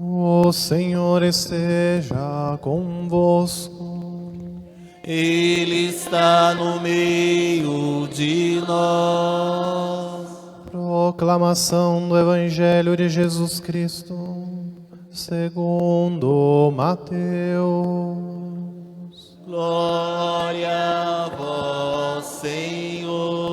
O Senhor esteja convosco. Ele está no meio de nós. Proclamação do Evangelho de Jesus Cristo, segundo Mateus. Glória a vós, Senhor.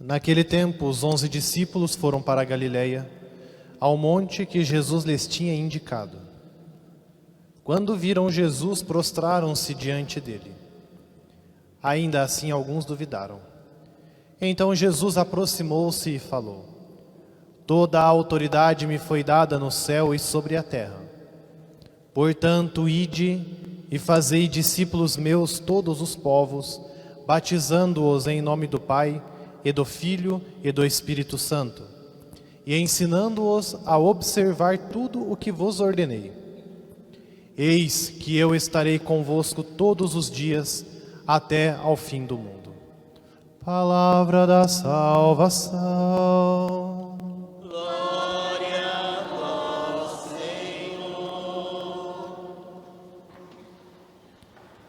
Naquele tempo, os 11 discípulos foram para a Galiléia, ao monte que Jesus lhes tinha indicado. Quando viram Jesus, prostraram-se diante dele. Ainda assim, alguns duvidaram. Então Jesus aproximou-se e falou: Toda a autoridade me foi dada no céu e sobre a terra. Portanto, ide e fazei discípulos meus todos os povos, batizando-os em nome do Pai, e do Filho e do Espírito Santo, e ensinando-os a observar tudo o que vos ordenei. Eis que eu estarei convosco todos os dias, até ao fim do mundo. Palavra da salvação. Glória a vós, Senhor.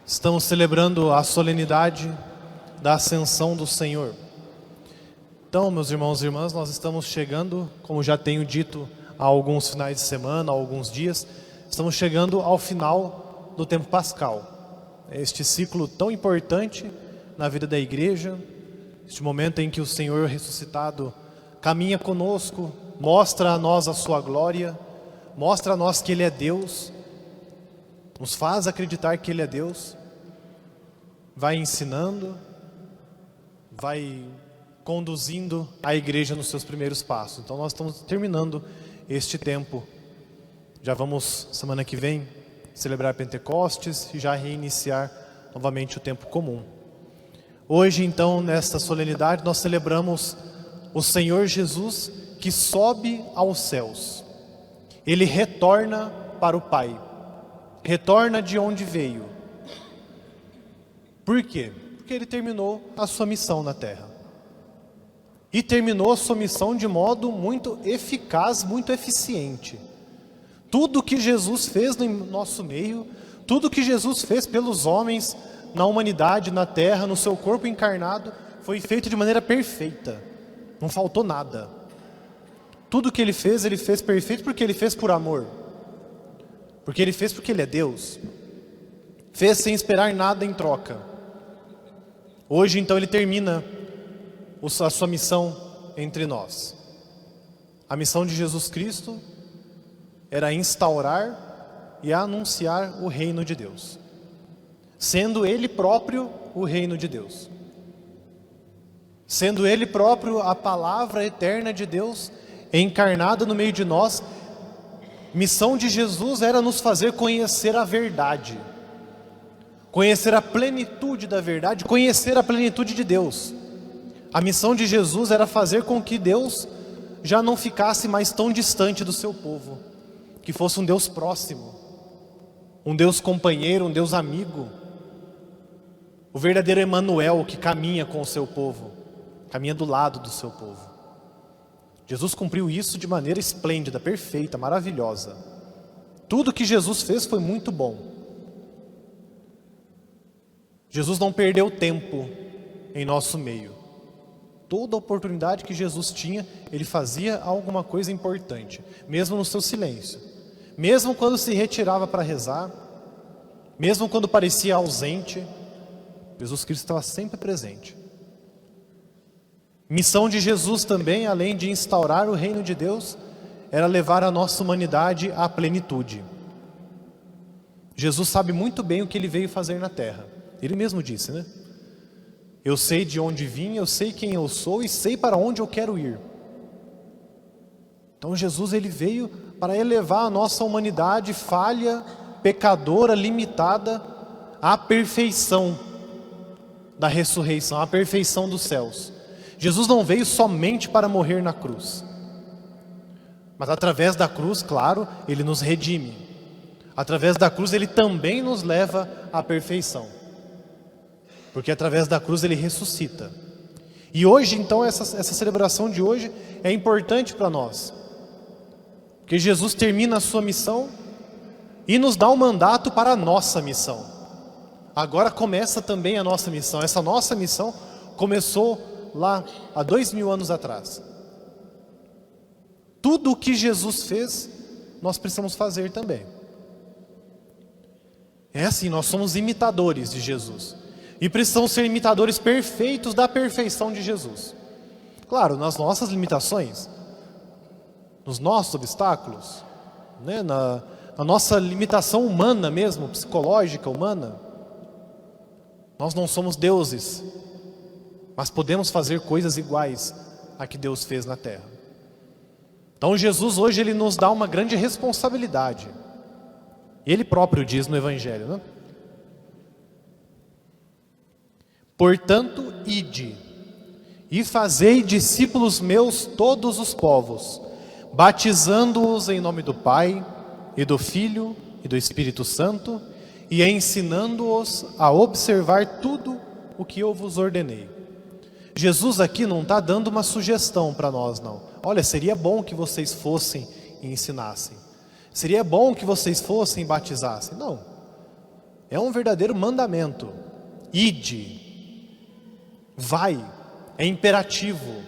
Estamos celebrando a solenidade da Ascensão do Senhor. Então, meus irmãos e irmãs, nós estamos chegando, como já tenho dito há alguns finais de semana, há alguns dias, estamos chegando ao final do tempo pascal. Este ciclo tão importante na vida da igreja, este momento em que o Senhor ressuscitado caminha conosco, mostra a nós a sua glória, mostra a nós que Ele é Deus, nos faz acreditar que Ele é Deus, vai ensinando, vai conduzindo a igreja nos seus primeiros passos. Então nós estamos terminando este tempo. Já vamos, semana que vem, celebrar Pentecostes e já reiniciar novamente o tempo comum. Hoje, então, nesta solenidade, nós celebramos o Senhor Jesus que sobe aos céus. Ele retorna para o Pai. Retorna de onde veio. Por quê? Porque Ele terminou a sua missão na terra. E terminou a sua missão de modo muito eficaz, muito eficiente. Tudo que Jesus fez no nosso meio, tudo que Jesus fez pelos homens, na humanidade, na terra, no seu corpo encarnado, foi feito de maneira perfeita. Não faltou nada. Tudo que Ele fez perfeito porque Ele fez por amor. Porque Ele fez porque Ele é Deus. Fez sem esperar nada em troca. Hoje, então, Ele termina a sua missão entre nós. A missão de Jesus Cristo era instaurar e anunciar o reino de Deus, sendo Ele próprio o reino de Deus, sendo Ele próprio a palavra eterna de Deus encarnada no meio de nós. Missão de Jesus era nos fazer conhecer a verdade, conhecer a plenitude da verdade, conhecer a plenitude de Deus. A missão de Jesus era fazer com que Deus já não ficasse mais tão distante do seu povo, que fosse um Deus próximo, um Deus companheiro, um Deus amigo, o verdadeiro Emanuel que caminha com o seu povo, caminha do lado do seu povo. Jesus cumpriu isso de maneira esplêndida, perfeita, maravilhosa. Tudo que Jesus fez foi muito bom. Jesus não perdeu tempo em nosso meio. Toda oportunidade que Jesus tinha, Ele fazia alguma coisa importante, mesmo no seu silêncio, mesmo quando se retirava para rezar, mesmo quando parecia ausente, Jesus Cristo estava sempre presente. Missão de Jesus também, além de instaurar o reino de Deus, era levar a nossa humanidade à plenitude. Jesus sabe muito bem o que Ele veio fazer na terra. Ele mesmo disse, né? Eu sei de onde vim, eu sei quem eu sou e sei para onde eu quero ir. Então Jesus ele veio para elevar a nossa humanidade falha, pecadora, limitada, à perfeição da ressurreição, à perfeição dos céus. Jesus não veio somente para morrer na cruz, mas através da cruz, claro, ele nos redime. Através da cruz ele também nos leva à perfeição, porque através da cruz ele ressuscita. E hoje então essa celebração de hoje é importante para nós, porque Jesus termina a sua missão e nos dá um mandato para a nossa missão. Agora começa também a nossa missão. Essa nossa missão começou lá há 2000 anos atrás. Tudo o que Jesus fez, nós precisamos fazer também. É assim, nós somos imitadores de Jesus. E precisamos ser imitadores perfeitos da perfeição de Jesus. Claro, nas nossas limitações, nos nossos obstáculos, né, na nossa limitação humana mesmo, psicológica, humana. Nós não somos deuses, mas podemos fazer coisas iguais a que Deus fez na terra. Então Jesus hoje ele nos dá uma grande responsabilidade. Ele próprio diz no Evangelho, né? Portanto, ide e fazei discípulos meus todos os povos, batizando-os em nome do Pai, e do Filho, e do Espírito Santo, e ensinando-os a observar tudo o que eu vos ordenei. Jesus aqui não está dando uma sugestão para nós, não. Olha, seria bom que vocês fossem e ensinassem. Seria bom que vocês fossem e batizassem. Não. É um verdadeiro mandamento. Ide. Vai. É imperativo.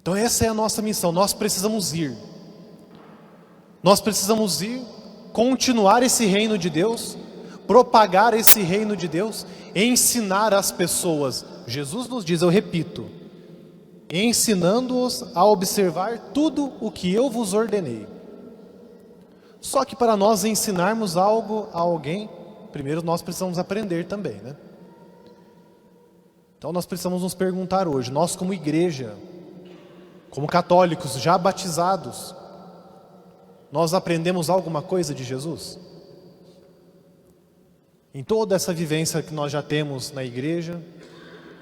Então essa é a nossa missão. Nós precisamos ir. Nós precisamos ir, continuar esse reino de Deus, propagar esse reino de Deus, ensinar as pessoas. Jesus nos diz, eu repito, ensinando-os a observar tudo o que eu vos ordenei. Só que para nós ensinarmos algo a alguém, primeiro nós precisamos aprender também, né? Então nós precisamos nos perguntar hoje, nós como igreja, como católicos já batizados, nós aprendemos alguma coisa de Jesus? Em toda essa vivência que nós já temos na igreja,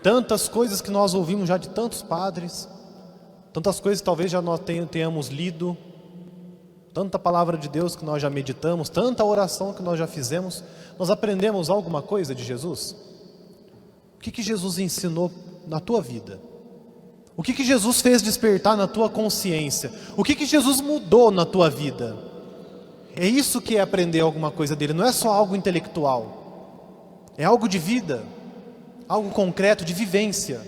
tantas coisas que nós ouvimos já de tantos padres, tantas coisas que talvez já nós tenhamos lido, tanta palavra de Deus que nós já meditamos, tanta oração que nós já fizemos, nós aprendemos alguma coisa de Jesus? O que Jesus ensinou na tua vida? O que Jesus fez despertar na tua consciência? O que Jesus mudou na tua vida? É isso que é aprender alguma coisa dele, não é só algo intelectual. É algo de vida, algo concreto, de vivência.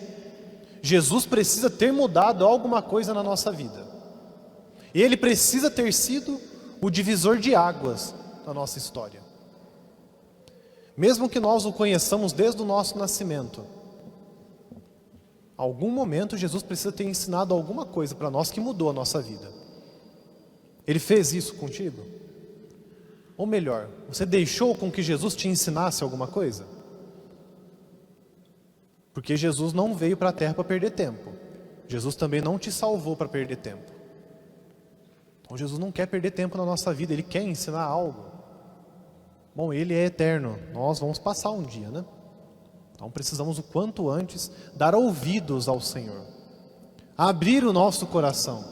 Jesus precisa ter mudado alguma coisa na nossa vida. Ele precisa ter sido o divisor de águas da nossa história. Mesmo que nós o conheçamos desde o nosso nascimento, algum momento Jesus precisa ter ensinado alguma coisa para nós que mudou a nossa vida. Ele fez isso contigo? Ou melhor, você deixou com que Jesus te ensinasse alguma coisa? Porque Jesus não veio para a terra para perder tempo. Jesus também não te salvou para perder tempo. Então Jesus não quer perder tempo na nossa vida, Ele quer ensinar algo. Bom, Ele é eterno, nós vamos passar um dia, né? Então precisamos o quanto antes dar ouvidos ao Senhor, abrir o nosso coração,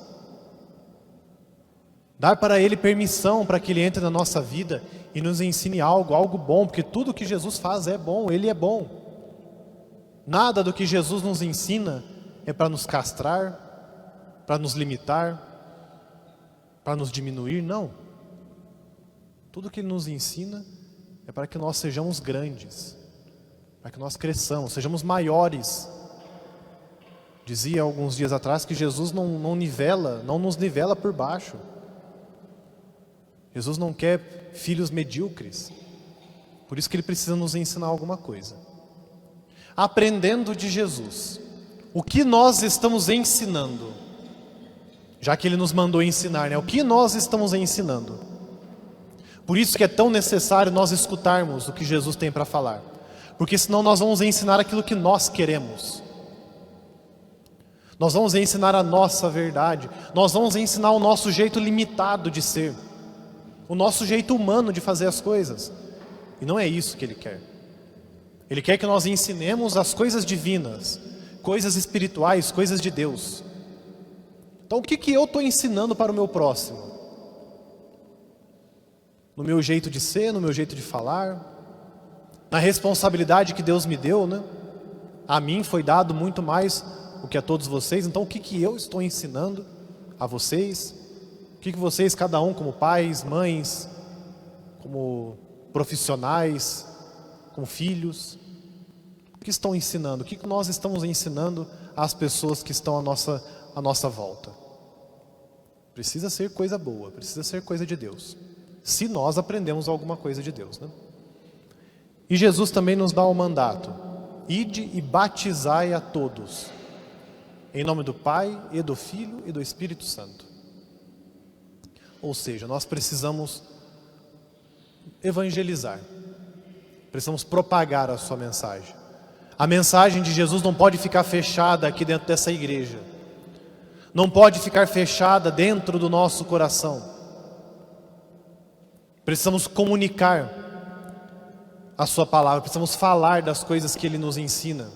dar para Ele permissão para que Ele entre na nossa vida e nos ensine algo bom, porque tudo que Jesus faz é bom, Ele é bom. Nada do que Jesus nos ensina é para nos castrar, para nos limitar, para nos diminuir, não. Tudo que Ele nos ensina é para que nós sejamos grandes, para que nós cresçamos, sejamos maiores. Dizia alguns dias atrás que Jesus não nos nivela por baixo. Jesus não quer filhos medíocres. Por isso que Ele precisa nos ensinar alguma coisa. Aprendendo de Jesus, o que nós estamos ensinando? Já que Ele nos mandou ensinar, né? O que nós estamos ensinando? Por isso que é tão necessário nós escutarmos o que Jesus tem para falar. Porque senão nós vamos ensinar aquilo que nós queremos. Nós vamos ensinar a nossa verdade. Nós vamos ensinar o nosso jeito limitado de ser, o nosso jeito humano de fazer as coisas. E não é isso que Ele quer. Ele quer que nós ensinemos as coisas divinas, coisas espirituais, coisas de Deus. Então o que eu estou ensinando para o meu próximo? No meu jeito de ser, no meu jeito de falar, na responsabilidade que Deus me deu, né? A mim foi dado muito mais do que a todos vocês. Então o que eu estou ensinando a vocês? O que vocês, cada um como pais, mães, como profissionais, como filhos, o que estão ensinando? O que nós estamos ensinando às pessoas que estão à nossa volta? Precisa ser coisa boa, precisa ser coisa de Deus, se nós aprendemos alguma coisa de Deus, né? E Jesus também nos dá o mandato: ide e batizai a todos, em nome do Pai, e do Filho, e do Espírito Santo. Ou seja, nós precisamos evangelizar, precisamos propagar a sua mensagem. A mensagem de Jesus não pode ficar fechada aqui dentro dessa igreja, não pode ficar fechada dentro do nosso coração. Precisamos comunicar a sua palavra, precisamos falar das coisas que Ele nos ensina.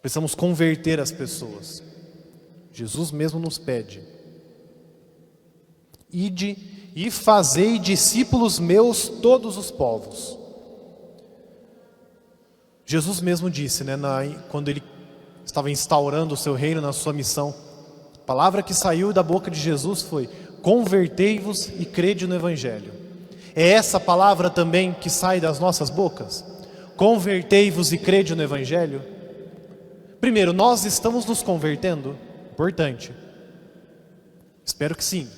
Precisamos converter as pessoas. Jesus mesmo nos pede: ide e fazei discípulos meus todos os povos. Jesus mesmo disse, né, quando Ele estava instaurando o seu reino, na sua missão, a palavra que saiu da boca de Jesus foi: convertei-vos e crede no Evangelho. É essa palavra também que sai das nossas bocas? Convertei-vos e crede no Evangelho? Primeiro, nós estamos nos convertendo? Importante. Espero que sim,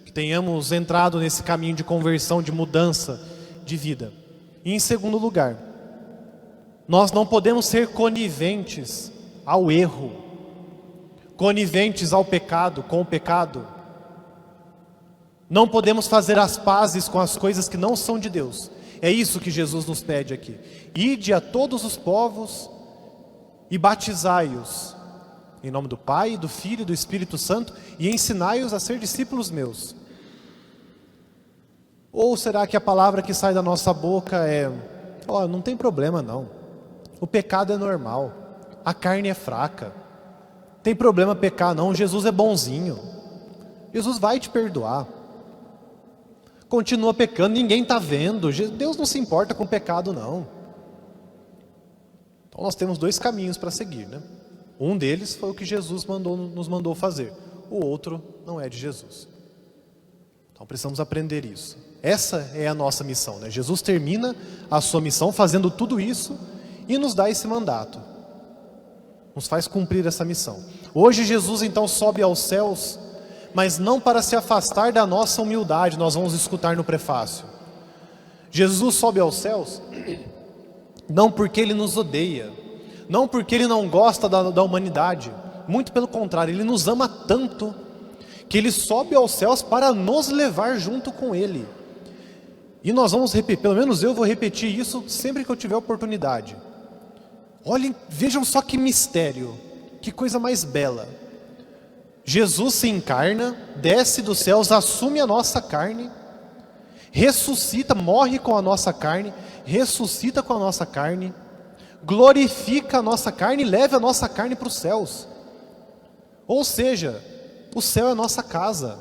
que tenhamos entrado nesse caminho de conversão, de mudança de vida. E em segundo lugar, nós não podemos ser coniventes ao erro, coniventes ao pecado, com o pecado. Não podemos fazer as pazes com as coisas que não são de Deus. É isso que Jesus nos pede aqui: ide a todos os povos e batizai-os em nome do Pai, do Filho e do Espírito Santo, e ensinai-os a ser discípulos meus. Ou será que a palavra que sai da nossa boca é: não tem problema não, o pecado é normal, a carne é fraca, tem problema pecar não, Jesus é bonzinho, Jesus vai te perdoar, continua pecando, ninguém está vendo, Deus não se importa com o pecado não. Então nós temos dois caminhos para seguir, né? Um deles foi o que Jesus nos mandou fazer, o outro não é de Jesus. Então precisamos aprender isso. Essa é a nossa missão, né? Jesus termina a sua missão fazendo tudo isso e nos dá esse mandato, nos faz cumprir essa missão. Hoje Jesus então sobe aos céus, mas não para se afastar da nossa humildade. Nós vamos escutar no prefácio. Jesus sobe aos céus não porque Ele nos odeia, não porque Ele não gosta da humanidade, muito pelo contrário, Ele nos ama tanto que Ele sobe aos céus para nos levar junto com Ele. E nós vamos repetir, pelo menos eu vou repetir isso sempre que eu tiver oportunidade. Olhem, vejam só que mistério, que coisa mais bela. Jesus se encarna, desce dos céus, assume a nossa carne, ressuscita, morre com a nossa carne, ressuscita com a nossa carne, glorifica a nossa carne e leva a nossa carne para os céus. Ou seja, o céu é a nossa casa.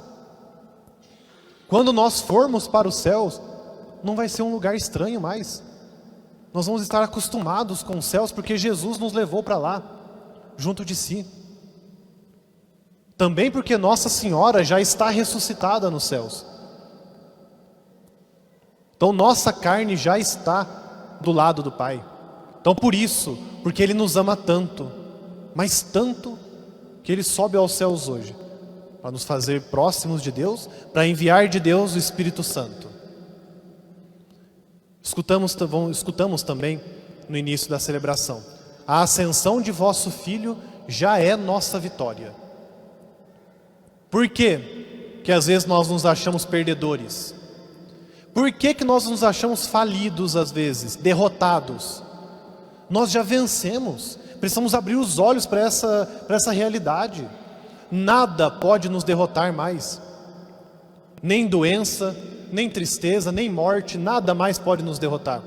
Quando nós formos para os céus, não vai ser um lugar estranho mais. Nós vamos estar acostumados com os céus, porque Jesus nos levou para lá, junto de si. Também porque Nossa Senhora já está ressuscitada nos céus. Então nossa carne já está do lado do Pai. Então por isso, porque Ele nos ama tanto, mas tanto, que Ele sobe aos céus hoje, para nos fazer próximos de Deus, para enviar de Deus o Espírito Santo. Escutamos também no início da celebração: a ascensão de vosso Filho já é nossa vitória. Por quê que às vezes nós nos achamos perdedores? Por que nós nos achamos falidos às vezes, derrotados? Nós já vencemos. Precisamos abrir os olhos para essa realidade. Nada pode nos derrotar mais. Nem doença, nem tristeza, nem morte, nada mais pode nos derrotar.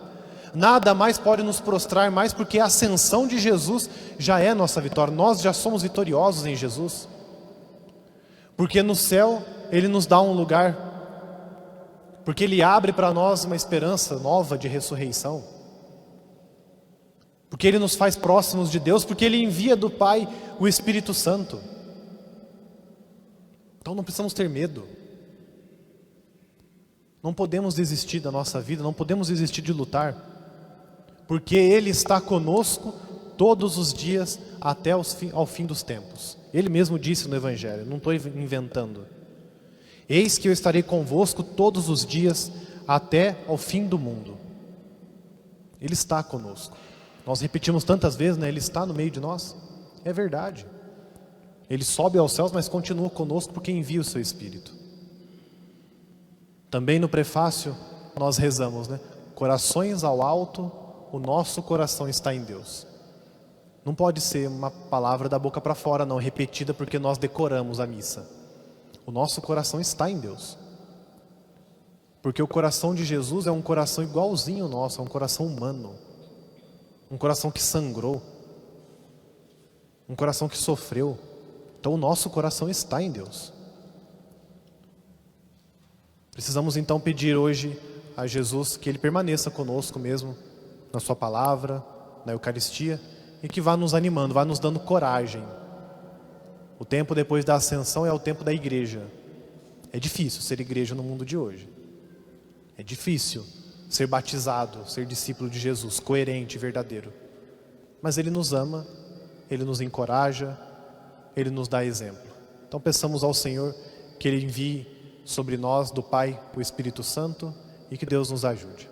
Nada mais pode nos prostrar mais, porque a ascensão de Jesus já é nossa vitória. Nós já somos vitoriosos em Jesus. Porque no céu Ele nos dá um lugar. Porque Ele abre para nós uma esperança nova de ressurreição. Porque Ele nos faz próximos de Deus, porque Ele envia do Pai o Espírito Santo. Então não precisamos ter medo. Não podemos desistir da nossa vida, não podemos desistir de lutar. Porque Ele está conosco todos os dias até ao fim dos tempos. Ele mesmo disse no Evangelho, não estou inventando. Eis que eu estarei convosco todos os dias até ao fim do mundo. Ele está conosco. Nós repetimos tantas vezes, né? Ele está no meio de nós. É verdade. Ele sobe aos céus, mas continua conosco porque envia o seu Espírito. Também no prefácio nós rezamos, né? Corações ao alto, o nosso coração está em Deus. Não pode ser uma palavra da boca para fora, não, repetida porque nós decoramos a missa. O nosso coração está em Deus. Porque o coração de Jesus é um coração igualzinho ao nosso, é um coração humano. Um coração que sangrou. Um coração que sofreu. Então o nosso coração está em Deus. Precisamos então pedir hoje a Jesus que Ele permaneça conosco mesmo, na sua palavra, na Eucaristia, e que vá nos animando, vá nos dando coragem. O tempo depois da ascensão é o tempo da igreja. É difícil ser igreja no mundo de hoje. É difícil ser batizado, ser discípulo de Jesus, coerente, verdadeiro. Mas Ele nos ama, Ele nos encoraja, Ele nos dá exemplo. Então peçamos ao Senhor que Ele envie sobre nós, do Pai, o Espírito Santo, e que Deus nos ajude.